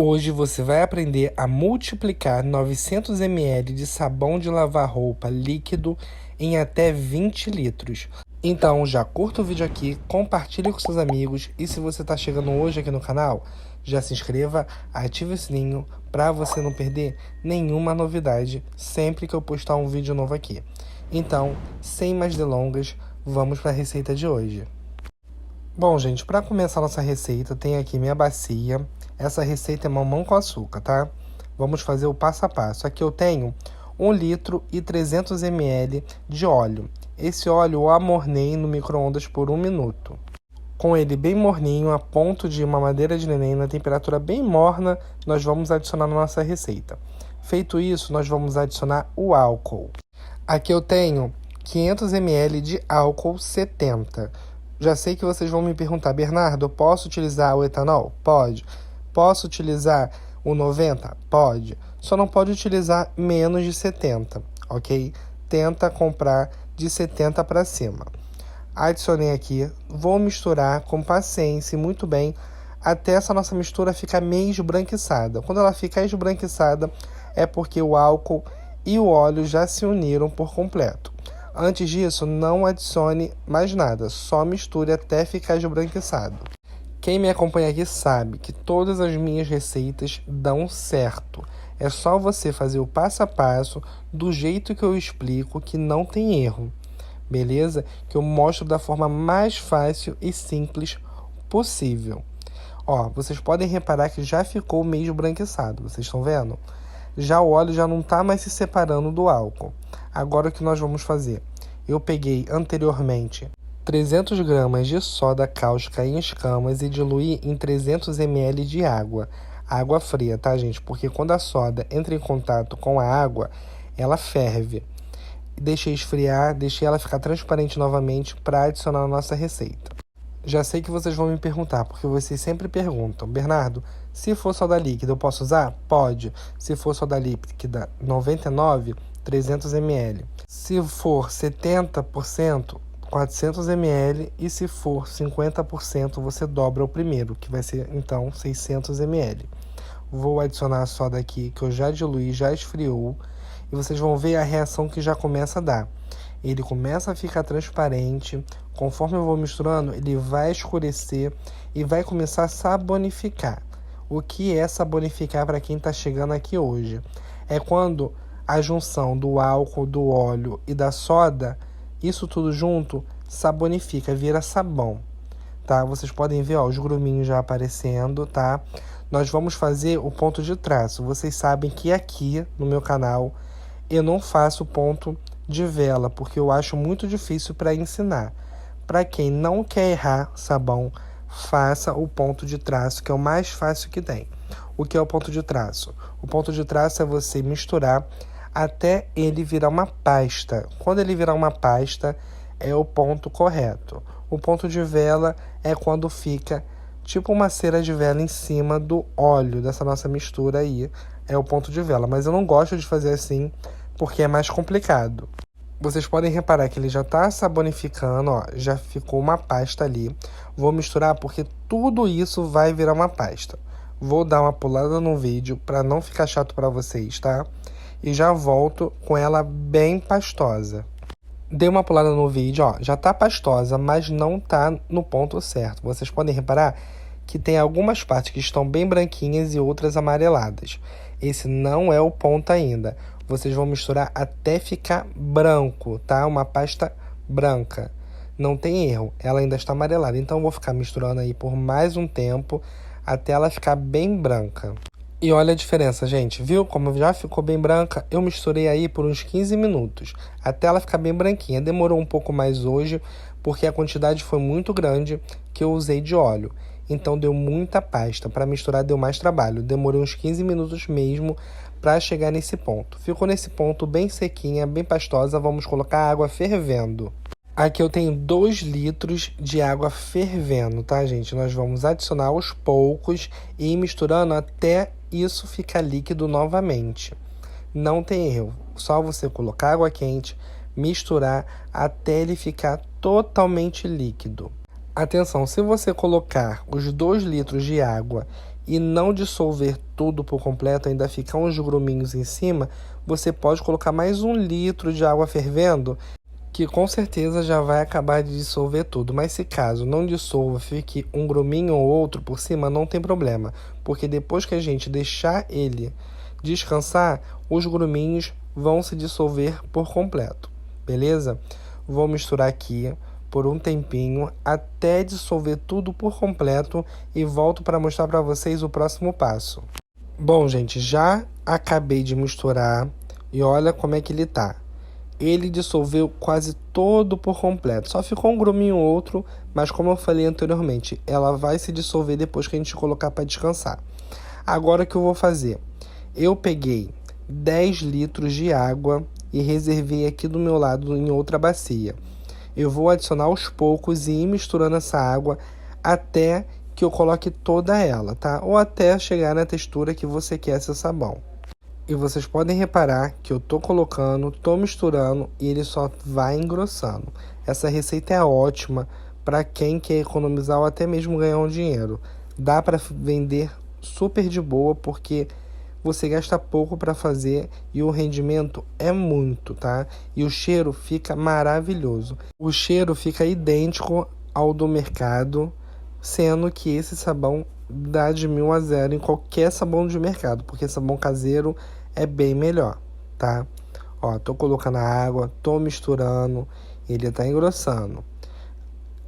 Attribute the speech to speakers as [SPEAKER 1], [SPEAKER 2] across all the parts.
[SPEAKER 1] Hoje você vai aprender a multiplicar 900 ml de sabão de lavar roupa líquido em até 20 litros. Então já curta o vídeo aqui, compartilhe com seus amigos e se você está chegando hoje aqui no canal, já se inscreva, ative o sininho para você não perder nenhuma novidade sempre que eu postar um vídeo novo aqui. Então, sem mais delongas, vamos para a receita de hoje. Bom, gente, para começar nossa receita, tem aqui minha bacia. Essa receita é mamão com açúcar, tá? Vamos fazer o passo a passo. Aqui eu tenho 1 litro e 300 ml de óleo. Esse óleo eu amornei no micro-ondas por 1 minuto. Com ele bem morninho, a ponto de mamadeira de neném, na temperatura bem morna, nós vamos adicionar na nossa receita. Feito isso, nós vamos adicionar o álcool. Aqui eu tenho 500 ml de álcool 70. Já sei que vocês vão me perguntar, Bernardo, eu posso utilizar o etanol? Pode. Posso utilizar o 90? Pode. Só não pode utilizar menos de 70, ok? Tenta comprar de 70 para cima. Adicionei aqui, vou misturar com paciência e muito bem, até essa nossa mistura ficar meio esbranquiçada. Quando ela ficar esbranquiçada, é porque o álcool e o óleo já se uniram por completo. Antes disso, não adicione mais nada, só misture até ficar esbranquiçado. Quem me acompanha aqui sabe que todas as minhas receitas dão certo. É só você fazer o passo a passo do jeito que eu explico, que não tem erro. Beleza? Que eu mostro da forma mais fácil e simples possível. Ó, vocês podem reparar que já ficou meio esbranquiçado, vocês estão vendo? Já o óleo já não está mais se separando do álcool. Agora o que nós vamos fazer? Eu peguei anteriormente 300 gramas de soda cáustica em escamas e diluí em 300 ml de água. Água fria, tá, gente? Porque quando a soda entra em contato com a água, ela ferve. Deixei esfriar, deixei ela ficar transparente novamente para adicionar na nossa receita. Já sei que vocês vão me perguntar, porque vocês sempre perguntam, Bernardo, se for soda líquida eu posso usar? Pode. Se for soda líquida 99, 300 ml. Se for 70%, 400 ml. E se for 50%, você dobra o primeiro, que vai ser então 600 ml. Vou adicionar a soda aqui, que eu já diluí, já esfriou. E vocês vão ver a reação que já começa a dar. Ele começa a ficar transparente, conforme eu vou misturando, ele vai escurecer e vai começar a sabonificar. O que é sabonificar para quem está chegando aqui hoje? É quando a junção do álcool, do óleo e da soda, isso tudo junto, sabonifica, vira sabão. Tá? Vocês podem ver, ó, os gruminhos já aparecendo, tá? Nós vamos fazer o ponto de traço. Vocês sabem que aqui no meu canal eu não faço ponto de vela, porque eu acho muito difícil para ensinar. Para quem não quer errar sabão, faça o ponto de traço, que é o mais fácil que tem. O que é o ponto de traço? O ponto de traço é você misturar até ele virar uma pasta. Quando ele virar uma pasta, é o ponto correto. O ponto de vela é quando fica tipo uma cera de vela em cima do óleo dessa nossa mistura aí. É o ponto de vela, mas eu não gosto de fazer assim, porque é mais complicado. Vocês podem reparar que ele já está sabonificando, ó, já ficou uma pasta ali. Vou misturar porque tudo isso vai virar uma pasta. Vou dar uma pulada no vídeo para não ficar chato para vocês, tá? E já volto com ela bem pastosa. Dei uma pulada no vídeo, ó, já tá pastosa, mas não tá no ponto certo. Vocês podem reparar que tem algumas partes que estão bem branquinhas e outras amareladas. Esse não é o ponto ainda. Vocês vão misturar até ficar branco, tá? Uma pasta branca. Não tem erro, ela ainda está amarelada. Então eu vou ficar misturando aí por mais um tempo até ela ficar bem branca. E olha a diferença, gente. Viu como já ficou bem branca? Eu misturei aí por uns 15 minutos, até ela ficar bem branquinha. Demorou um pouco mais hoje, porque a quantidade foi muito grande que eu usei de óleo. Então deu muita pasta. Para misturar deu mais trabalho. Demorou uns 15 minutos mesmo para chegar nesse ponto. Ficou nesse ponto bem sequinha, bem pastosa. Vamos colocar a água fervendo. Aqui eu tenho 2 litros de água fervendo, tá, gente? Nós vamos adicionar aos poucos e ir misturando até isso ficar líquido novamente. Não tem erro. Só você colocar água quente, misturar até ele ficar totalmente líquido. Atenção, se você colocar os 2 litros de água e não dissolver tudo por completo, ainda ficar uns gruminhos em cima, você pode colocar mais 1 litro de água fervendo, que com certeza já vai acabar de dissolver tudo. Mas se caso não dissolva, fique um gruminho ou outro por cima, não tem problema, porque depois que a gente deixar ele descansar, os gruminhos vão se dissolver por completo, beleza? Vou misturar aqui por um tempinho até dissolver tudo por completo e volto para mostrar para vocês o próximo passo. Bom, gente, já acabei de misturar e olha como é que ele tá. Ele dissolveu quase todo por completo. Só ficou um gruminho ou outro, mas como eu falei anteriormente, ela vai se dissolver depois que a gente colocar para descansar. Agora o que eu vou fazer? Eu peguei 10 litros de água e reservei aqui do meu lado em outra bacia. Eu vou adicionar aos poucos e ir misturando essa água até que eu coloque toda ela, tá? Ou até chegar na textura que você quer seu sabão. E vocês podem reparar que eu tô colocando, tô misturando e ele só vai engrossando. Essa receita é ótima para quem quer economizar ou até mesmo ganhar um dinheiro. Dá para vender super de boa porque você gasta pouco para fazer e o rendimento é muito, tá? E o cheiro fica maravilhoso. O cheiro fica idêntico ao do mercado, sendo que esse sabão dá de 1000 a 0 em qualquer sabão de mercado, porque sabão caseiro é bem melhor, tá? Ó, tô colocando a água, tô misturando, ele tá engrossando.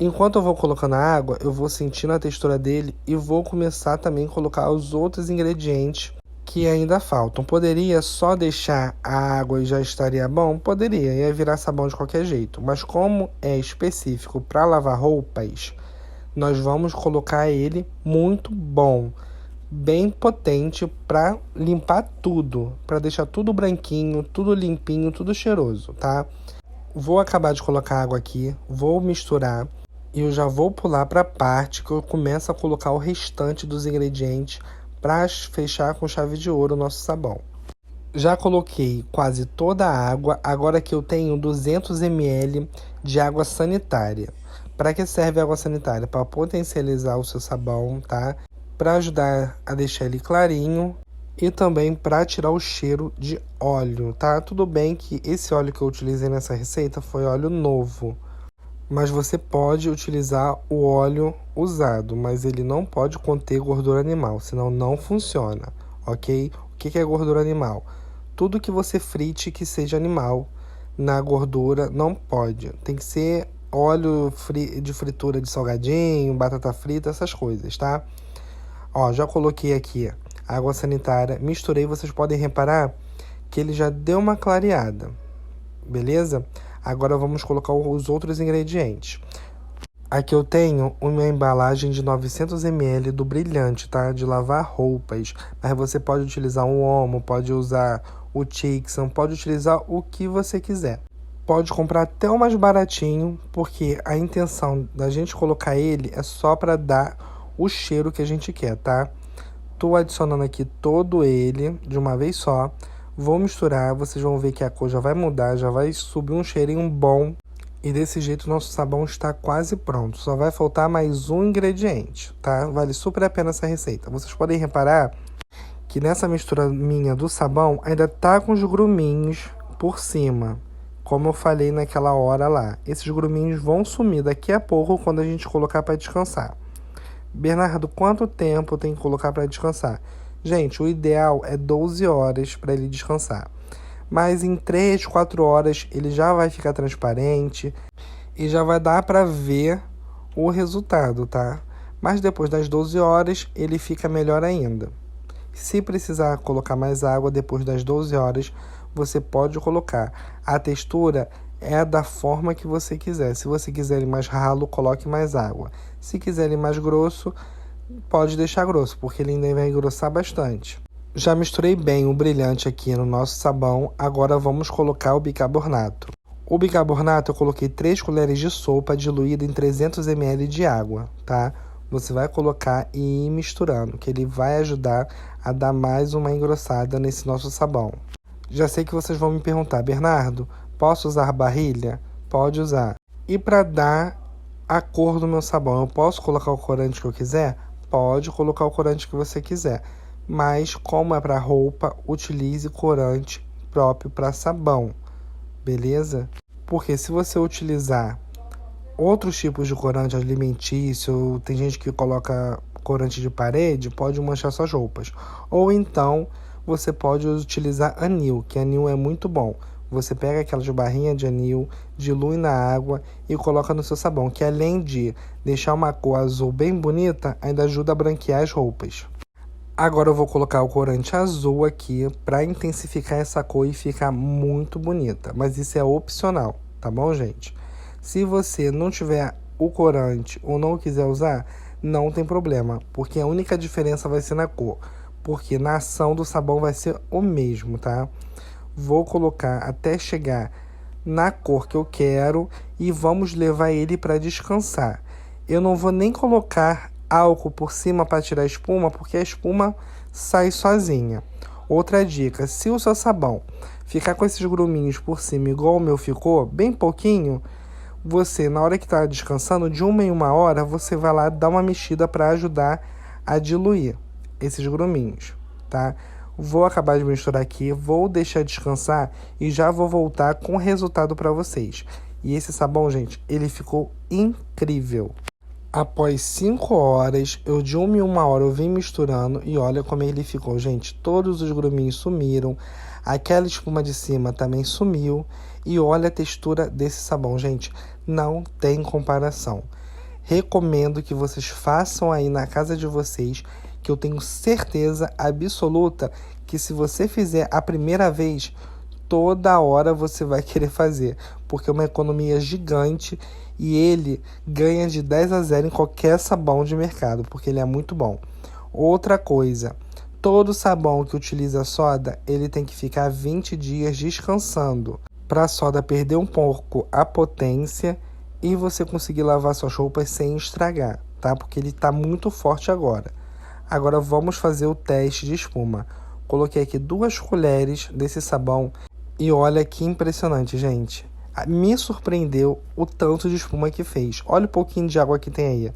[SPEAKER 1] Enquanto eu vou colocando a água, eu vou sentindo a textura dele e vou começar também a colocar os outros ingredientes que ainda faltam. Poderia só deixar a água e já estaria bom? Poderia, ia virar sabão de qualquer jeito. Mas como é específico para lavar roupas, nós vamos colocar ele muito bom, bem potente para limpar tudo, para deixar tudo branquinho, tudo limpinho, tudo cheiroso, tá? Vou acabar de colocar água aqui, vou misturar e eu já vou pular para a parte que eu começo a colocar o restante dos ingredientes para fechar com chave de ouro o nosso sabão. Já coloquei quase toda a água, agora que eu tenho 200 ml de água sanitária. Para que serve a água sanitária? Para potencializar o seu sabão, tá? Para ajudar a deixar ele clarinho e também para tirar o cheiro de óleo, tá? Tudo bem que esse óleo que eu utilizei nessa receita foi óleo novo, mas você pode utilizar o óleo usado, mas ele não pode conter gordura animal, senão não funciona, ok? O que é gordura animal? Tudo que você frite que seja animal na gordura não pode. Tem que ser óleo de fritura de salgadinho, batata frita, essas coisas, tá? Ó, já coloquei aqui água sanitária, misturei, vocês podem reparar que ele já deu uma clareada, beleza? Agora vamos colocar os outros ingredientes. Aqui eu tenho uma embalagem de 900 ml do brilhante, tá? De lavar roupas. Mas você pode utilizar um Omo, pode usar o Tixan, pode utilizar o que você quiser. Pode comprar até o mais baratinho, porque a intenção da gente colocar ele é só para dar o cheiro que a gente quer, tá? Tô adicionando aqui todo ele de uma vez só. Vou misturar, vocês vão ver que a cor já vai mudar, já vai subir um cheirinho bom. E desse jeito nosso sabão está quase pronto. Só vai faltar mais um ingrediente, tá? Vale super a pena essa receita. Vocês podem reparar que nessa mistura minha do sabão ainda tá com os gruminhos por cima. Como eu falei naquela hora lá. Esses gruminhos vão sumir daqui a pouco quando a gente colocar para descansar. Bernardo, quanto tempo tem que colocar para descansar? Gente, o ideal é 12 horas para ele descansar. Mas em 3, 4 horas ele já vai ficar transparente e já vai dar para ver o resultado, tá? Mas depois das 12 horas ele fica melhor ainda. Se precisar colocar mais água depois das 12 horas, você pode colocar. A textura é da forma que você quiser. Se você quiser ele mais ralo, coloque mais água. Se quiser ele mais grosso, pode deixar grosso, porque ele ainda vai engrossar bastante. Já misturei bem o brilhante aqui no nosso sabão, agora vamos colocar o bicarbonato. O bicarbonato eu coloquei 3 colheres de sopa diluída em 300 ml de água, tá? Você vai colocar e ir misturando, que ele vai ajudar a dar mais uma engrossada nesse nosso sabão. Já sei que vocês vão me perguntar, Bernardo, posso usar barrilha? Pode usar. E para dar a cor do meu sabão, eu posso colocar o corante que eu quiser? Pode colocar o corante que você quiser. mas como é para roupa, utilize corante próprio para sabão, beleza? Porque se você utilizar outros tipos de corante alimentício, tem gente que coloca corante de parede, pode manchar suas roupas. Ou então você pode utilizar anil, que anil é muito bom. Você pega aquelas barrinhas de anil, dilui na água e coloca no seu sabão, que além de deixar uma cor azul bem bonita, ainda ajuda a branquear as roupas. Agora eu vou colocar o corante azul aqui para intensificar essa cor e ficar muito bonita, mas isso é opcional, tá bom, gente? Se você não tiver o corante ou não quiser usar, não tem problema, porque a única diferença vai ser na cor, porque na ação do sabão vai ser o mesmo, tá? Vou colocar até chegar na cor que eu quero e vamos levar ele para descansar. Eu não vou nem colocar álcool por cima para tirar a espuma, porque a espuma sai sozinha. Outra dica, se o seu sabão ficar com esses gruminhos por cima, igual o meu ficou, bem pouquinho, você, na hora que está descansando, de 1 em 1 hora, você vai lá dar uma mexida para ajudar a diluir esses gruminhos, tá? Vou acabar de misturar aqui, vou deixar descansar e já vou voltar com o resultado para vocês. E esse sabão, gente, ele ficou incrível. Após 5 horas, eu de 1 em 1 hora eu vim misturando e olha como ele ficou, gente. Todos os gruminhos sumiram, aquela espuma de cima também sumiu e olha a textura desse sabão, gente. Não tem comparação. Recomendo que vocês façam aí na casa de vocês, que eu tenho certeza absoluta que se você fizer a primeira vez, toda hora você vai querer fazer, porque é uma economia gigante e ele ganha de 10 a 0 em qualquer sabão de mercado, porque ele é muito bom. Outra coisa, todo sabão que utiliza soda, ele tem que ficar 20 dias descansando, para a soda perder um pouco a potência e você conseguir lavar suas roupas sem estragar, tá? Porque ele está muito forte agora. Agora vamos fazer o teste de espuma. Coloquei aqui 2 colheres desse sabão e olha que impressionante, gente. Me surpreendeu o tanto de espuma que fez. Olha o pouquinho de água que tem aí.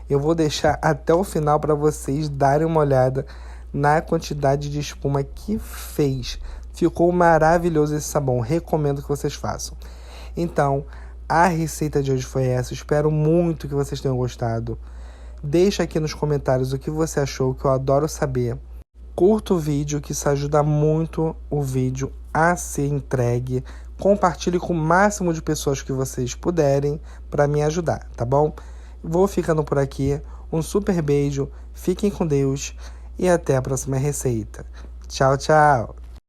[SPEAKER 1] Eu vou deixar até o final para vocês darem uma olhada na quantidade de espuma que fez. Ficou maravilhoso esse sabão. Recomendo que vocês façam. Então, a receita de hoje foi essa. Espero muito que vocês tenham gostado. Deixa aqui nos comentários o que você achou, que eu adoro saber. Curta o vídeo, que isso ajuda muito o vídeo a ser entregue. Compartilhe com o máximo de pessoas que vocês puderem para me ajudar, tá bom? Vou ficando por aqui. Um super beijo, fiquem com Deus e até a próxima receita. Tchau, tchau!